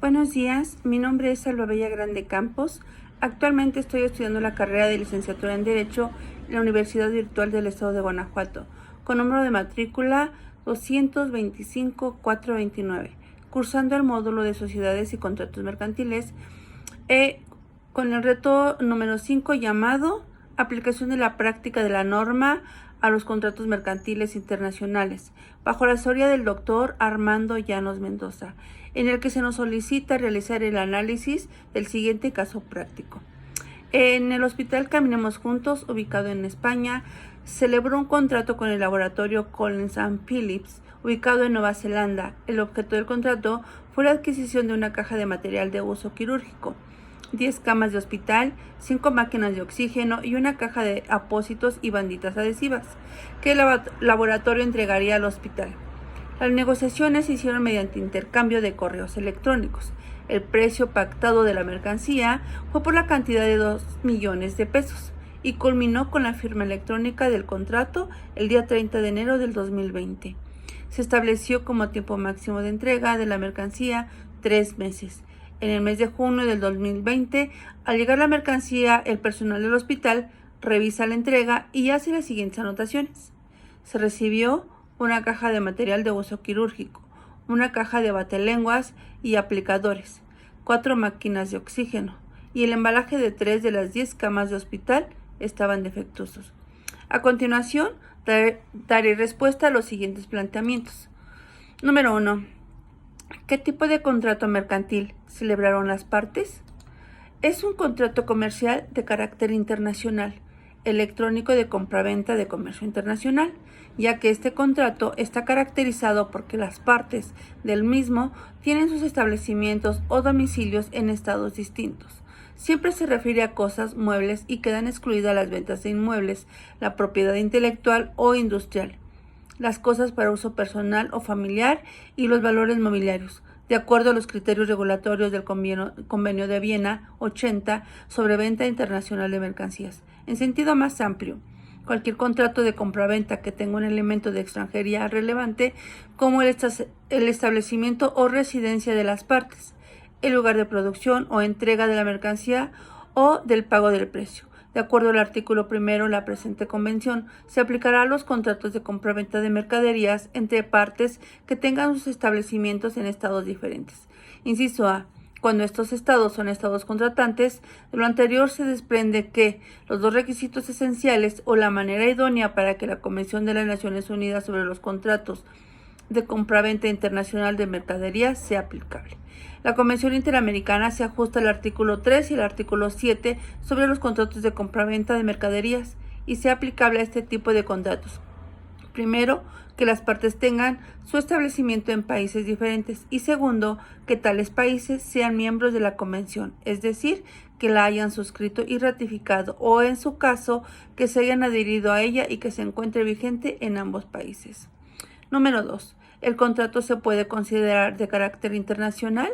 Buenos días, mi nombre es Salva Bella Grande Campos. Actualmente estoy estudiando la carrera de licenciatura en Derecho en la Universidad Virtual del Estado de Guanajuato, con número de matrícula 225-429, cursando el módulo de Sociedades y Contratos Mercantiles, con el reto número 5 llamado Aplicación de la práctica de la norma a los contratos mercantiles internacionales, bajo la asesoría del doctor Armando Llanos Mendoza, en el que se nos solicita realizar el análisis del siguiente caso práctico. En el Hospital Caminemos Juntos, ubicado en España, celebró un contrato con el laboratorio Collins & Phillips, ubicado en Nueva Zelanda. El objeto del contrato fue la adquisición de una caja de material de uso quirúrgico, 10 camas de hospital, 5 máquinas de oxígeno y una caja de apósitos y banditas adhesivas que el laboratorio entregaría al hospital. Las negociaciones se hicieron mediante intercambio de correos electrónicos. El precio pactado de la mercancía fue por la cantidad de 2 millones de pesos y culminó con la firma electrónica del contrato el día 30 de enero del 2020. Se estableció como tiempo máximo de entrega de la mercancía 3 meses. En el mes de junio del 2020, al llegar la mercancía, el personal del hospital revisa la entrega y hace las siguientes anotaciones. Se recibió una caja de material de uso quirúrgico, una caja de batelenguas y aplicadores, 4 máquinas de oxígeno y el embalaje de 3 de las 10 camas de hospital estaban defectuosos. A continuación, daré respuesta a los siguientes planteamientos. Número 1. ¿Qué tipo de contrato mercantil celebraron las partes? Es un contrato comercial de carácter internacional, electrónico de compraventa de comercio internacional, ya que este contrato está caracterizado porque las partes del mismo tienen sus establecimientos o domicilios en estados distintos. Siempre se refiere a cosas, muebles y quedan excluidas las ventas de inmuebles, la propiedad intelectual o industrial, las cosas para uso personal o familiar y los valores mobiliarios, de acuerdo a los criterios regulatorios del Convenio de Viena 80 sobre venta internacional de mercancías. En sentido más amplio, cualquier contrato de compraventa que tenga un elemento de extranjería relevante, como el establecimiento o residencia de las partes, el lugar de producción o entrega de la mercancía o del pago del precio. De acuerdo al artículo 1, la presente convención se aplicará a los contratos de compraventa de mercaderías entre partes que tengan sus establecimientos en estados diferentes. Inciso A. Cuando estos estados son estados contratantes, de lo anterior se desprende que los 2 requisitos esenciales o la manera idónea para que la Convención de las Naciones Unidas sobre los contratos de compraventa internacional de mercaderías sea aplicable. La Convención Interamericana se ajusta al artículo 3 y el artículo 7 sobre los contratos de compraventa de mercaderías y sea aplicable a este tipo de contratos. Primero, que las partes tengan su establecimiento en países diferentes y segundo, que tales países sean miembros de la Convención, es decir, que la hayan suscrito y ratificado o, en su caso, que se hayan adherido a ella y que se encuentre vigente en ambos países. Número 2. ¿El contrato se puede considerar de carácter internacional?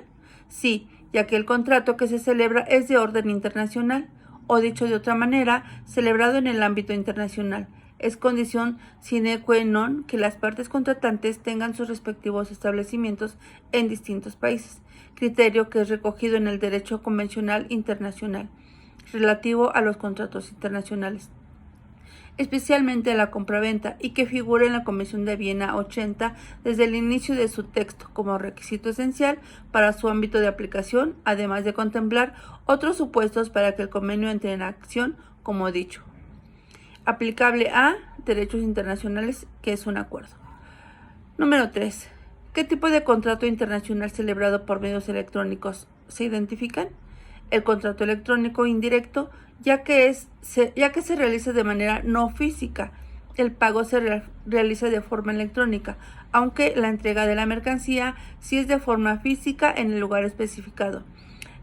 Sí, ya que el contrato que se celebra es de orden internacional, o dicho de otra manera, celebrado en el ámbito internacional. Es condición sine qua non que las partes contratantes tengan sus respectivos establecimientos en distintos países, criterio que es recogido en el derecho convencional internacional relativo a los contratos internacionales, especialmente a la compraventa, y que figura en la Convención de Viena 80 desde el inicio de su texto como requisito esencial para su ámbito de aplicación, además de contemplar otros supuestos para que el convenio entre en acción, como dicho. Aplicable a derechos internacionales, que es un acuerdo. Número 3. ¿Qué tipo de contrato internacional celebrado por medios electrónicos se identifican? El contrato electrónico indirecto, ya que se realiza de manera no física. El pago se realiza de forma electrónica, aunque la entrega de la mercancía sí es de forma física en el lugar especificado,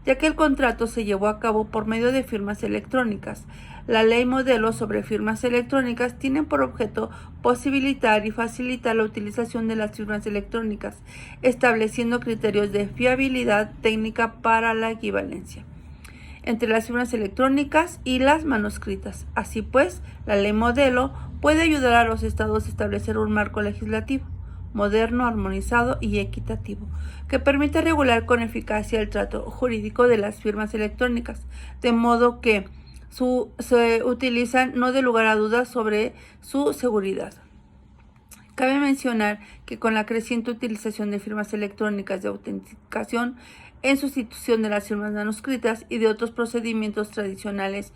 ya que el contrato se llevó a cabo por medio de firmas electrónicas. La ley modelo sobre firmas electrónicas tiene por objeto posibilitar y facilitar la utilización de las firmas electrónicas, estableciendo criterios de fiabilidad técnica para la equivalencia entre las firmas electrónicas y las manuscritas. Así pues, la ley modelo puede ayudar a los estados a establecer un marco legislativo moderno, armonizado y equitativo, que permite regular con eficacia el trato jurídico de las firmas electrónicas, de modo que se utilizan no de lugar a dudas sobre su seguridad. Cabe mencionar que con la creciente utilización de firmas electrónicas de autenticación en sustitución de las firmas manuscritas y de otros procedimientos tradicionales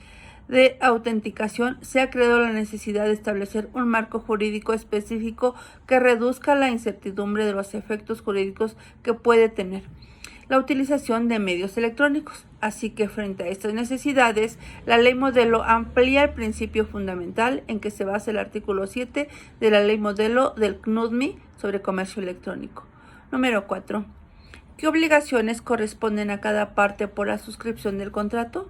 de autenticación, se ha creado la necesidad de establecer un marco jurídico específico que reduzca la incertidumbre de los efectos jurídicos que puede tener la utilización de medios electrónicos. Así que frente a estas necesidades, la ley modelo amplía el principio fundamental en que se basa el artículo 7 de la ley modelo del CNUDMI sobre comercio electrónico. Número 4. ¿Qué obligaciones corresponden a cada parte por la suscripción del contrato?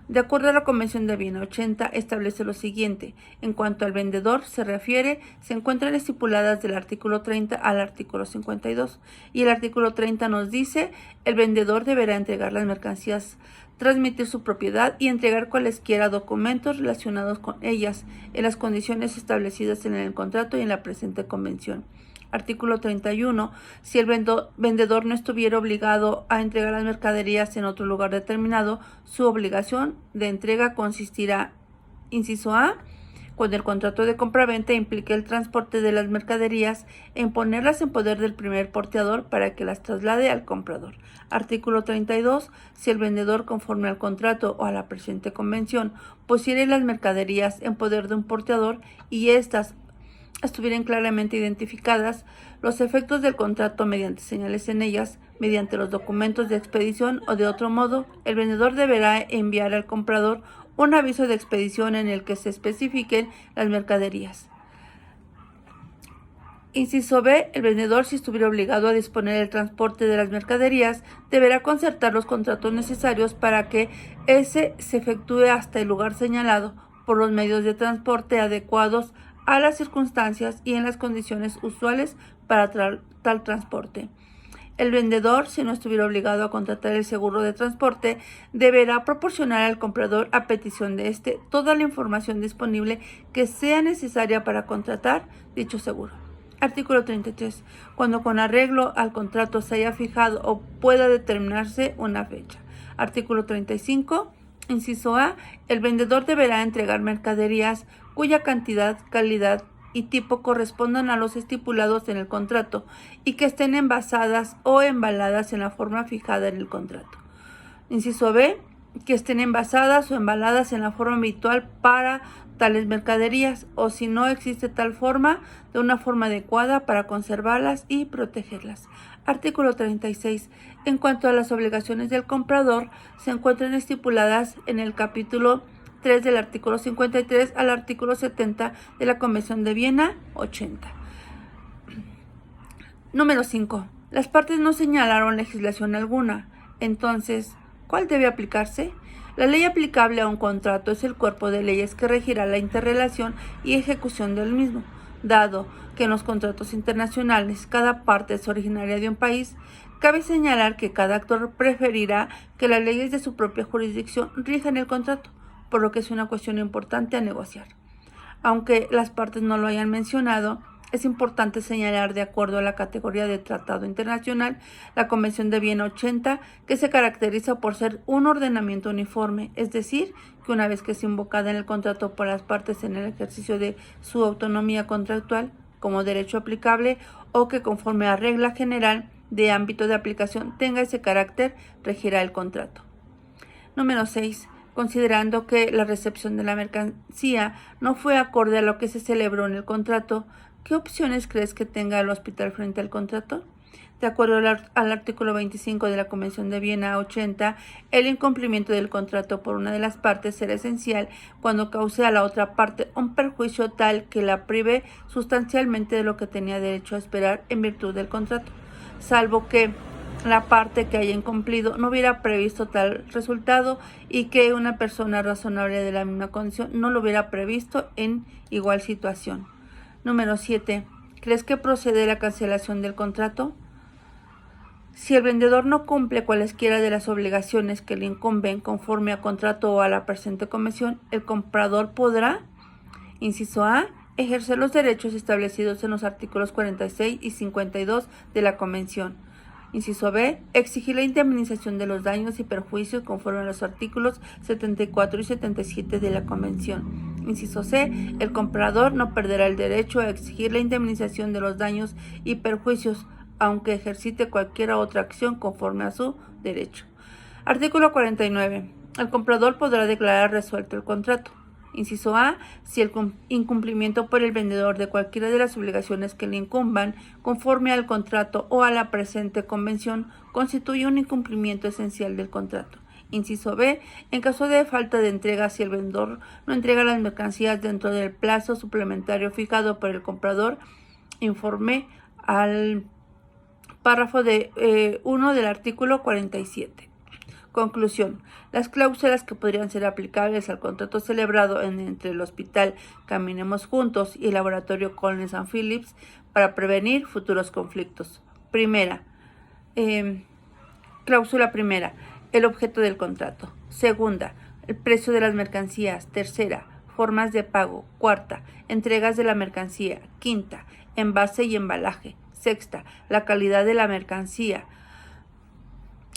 De acuerdo a la Convención de Viena 80, establece lo siguiente. En cuanto al vendedor se refiere, se encuentran estipuladas del artículo 30 al artículo 52. Y el artículo 30 nos dice, el vendedor deberá entregar las mercancías, transmitir su propiedad y entregar cualesquiera documentos relacionados con ellas, en las condiciones establecidas en el contrato y en la presente convención. Artículo 31. Si el vendedor no estuviera obligado a entregar las mercaderías en otro lugar determinado, su obligación de entrega consistirá, inciso A, cuando el contrato de compraventa implique el transporte de las mercaderías, en ponerlas en poder del primer porteador para que las traslade al comprador. Artículo 32. Si el vendedor, conforme al contrato o a la presente convención, pusiere las mercaderías en poder de un porteador y éstas estuvieran claramente identificadas, los efectos del contrato mediante señales en ellas, mediante los documentos de expedición o de otro modo, el vendedor deberá enviar al comprador un aviso de expedición en el que se especifiquen las mercaderías. Inciso B. El vendedor, si estuviera obligado a disponer el transporte de las mercaderías, deberá concertar los contratos necesarios para que ese se efectúe hasta el lugar señalado por los medios de transporte adecuados a las circunstancias y en las condiciones usuales para tal transporte. El vendedor, si no estuviera obligado a contratar el seguro de transporte, deberá proporcionar al comprador, a petición de éste, toda la información disponible que sea necesaria para contratar dicho seguro. Artículo 33. Cuando con arreglo al contrato se haya fijado o pueda determinarse una fecha. Artículo 35. Inciso A. El vendedor deberá entregar mercaderías cuya cantidad, calidad y tipo correspondan a los estipulados en el contrato y que estén envasadas o embaladas en la forma fijada en el contrato. Inciso B. Que estén envasadas o embaladas en la forma habitual para tales mercaderías, o si no existe tal forma, de una forma adecuada para conservarlas y protegerlas. Artículo 36. En cuanto a las obligaciones del comprador, se encuentran estipuladas en el capítulo 3 del artículo 53 al artículo 70 de la Convención de Viena 80. Número 5. Las partes no señalaron legislación alguna. Entonces, ¿cuál debe aplicarse? La ley aplicable a un contrato es el cuerpo de leyes que regirá la interrelación y ejecución del mismo. Dado que en los contratos internacionales cada parte es originaria de un país, cabe señalar que cada actor preferirá que las leyes de su propia jurisdicción rijan el contrato, por lo que es una cuestión importante a negociar. Aunque las partes no lo hayan mencionado, es importante señalar, de acuerdo a la categoría de tratado internacional, la Convención de Viena 80, que se caracteriza por ser un ordenamiento uniforme, es decir, que una vez que es invocada en el contrato por las partes en el ejercicio de su autonomía contractual como derecho aplicable, o que conforme a regla general de ámbito de aplicación tenga ese carácter, regirá el contrato. Número 6. Considerando que la recepción de la mercancía no fue acorde a lo que se celebró en el contrato, ¿qué opciones crees que tenga el hospital frente al contrato? De acuerdo al artículo 25 de la Convención de Viena 80, el incumplimiento del contrato por una de las partes será esencial cuando cause a la otra parte un perjuicio tal que la prive sustancialmente de lo que tenía derecho a esperar en virtud del contrato, salvo que la parte que haya incumplido no hubiera previsto tal resultado y que una persona razonable de la misma condición no lo hubiera previsto en igual situación. Número 7. ¿Crees que procede la cancelación del contrato? Si el vendedor no cumple cualesquiera de las obligaciones que le incumben conforme a contrato o a la presente convención, el comprador podrá, inciso A, Ejercer los derechos establecidos en los artículos 46 y 52 de la Convención. Inciso B. Exigir la indemnización de los daños y perjuicios conforme a los artículos 74 y 77 de la Convención. Inciso C. El comprador no perderá el derecho a exigir la indemnización de los daños y perjuicios, aunque ejercite cualquier otra acción conforme a su derecho. Artículo 49. El comprador podrá declarar resuelto el contrato. Inciso A. Si el incumplimiento por el vendedor de cualquiera de las obligaciones que le incumban conforme al contrato o a la presente convención constituye un incumplimiento esencial del contrato. Inciso B. En caso de falta de entrega, si el vendedor no entrega las mercancías dentro del plazo suplementario fijado por el comprador, informe al párrafo 1 del artículo 47. Conclusión. Las cláusulas que podrían ser aplicables al contrato celebrado entre el Hospital Caminemos Juntos y el Laboratorio Collins & Phillips para prevenir futuros conflictos. Primera. Cláusula primera. El objeto del contrato. Segunda. El precio de las mercancías. Tercera. Formas de pago. Cuarta. Entregas de la mercancía. Quinta. Envase y embalaje. Sexta. La calidad de la mercancía.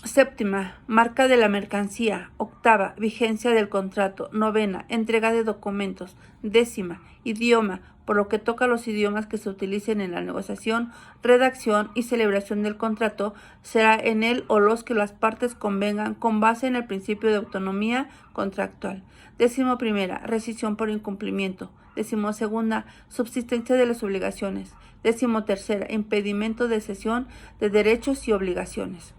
Séptima, marca de la mercancía. Octava, vigencia del contrato. Novena, entrega de documentos. Décima, idioma, por lo que toca a los idiomas que se utilicen en la negociación, redacción y celebración del contrato, será en él o los que las partes convengan con base en el principio de autonomía contractual. 11ª, rescisión por incumplimiento. 12ª, subsistencia de las obligaciones. 13ª, impedimento de cesión de derechos y obligaciones.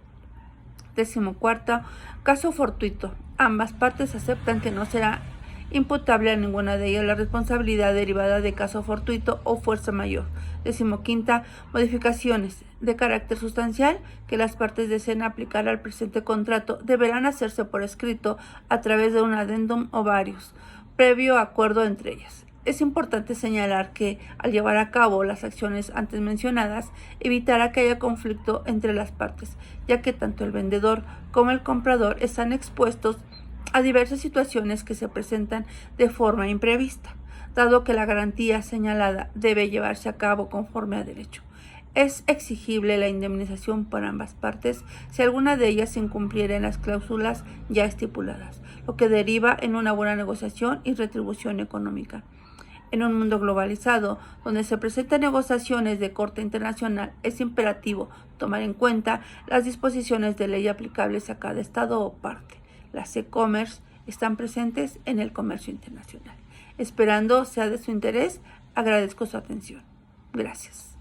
14º, caso fortuito. Ambas partes aceptan que no será imputable a ninguna de ellas la responsabilidad derivada de caso fortuito o fuerza mayor. 15ª, modificaciones de carácter sustancial que las partes deseen aplicar al presente contrato deberán hacerse por escrito a través de un adendum o varios, previo acuerdo entre ellas. Es importante señalar que, al llevar a cabo las acciones antes mencionadas, evitará que haya conflicto entre las partes, ya que tanto el vendedor como el comprador están expuestos a diversas situaciones que se presentan de forma imprevista, dado que la garantía señalada debe llevarse a cabo conforme a derecho. Es exigible la indemnización por ambas partes si alguna de ellas incumpliera en las cláusulas ya estipuladas, lo que deriva en una buena negociación y retribución económica. En un mundo globalizado, donde se presentan negociaciones de corte internacional, es imperativo tomar en cuenta las disposiciones de ley aplicables a cada estado o parte. Las e-commerce están presentes en el comercio internacional. Esperando sea de su interés, agradezco su atención. Gracias.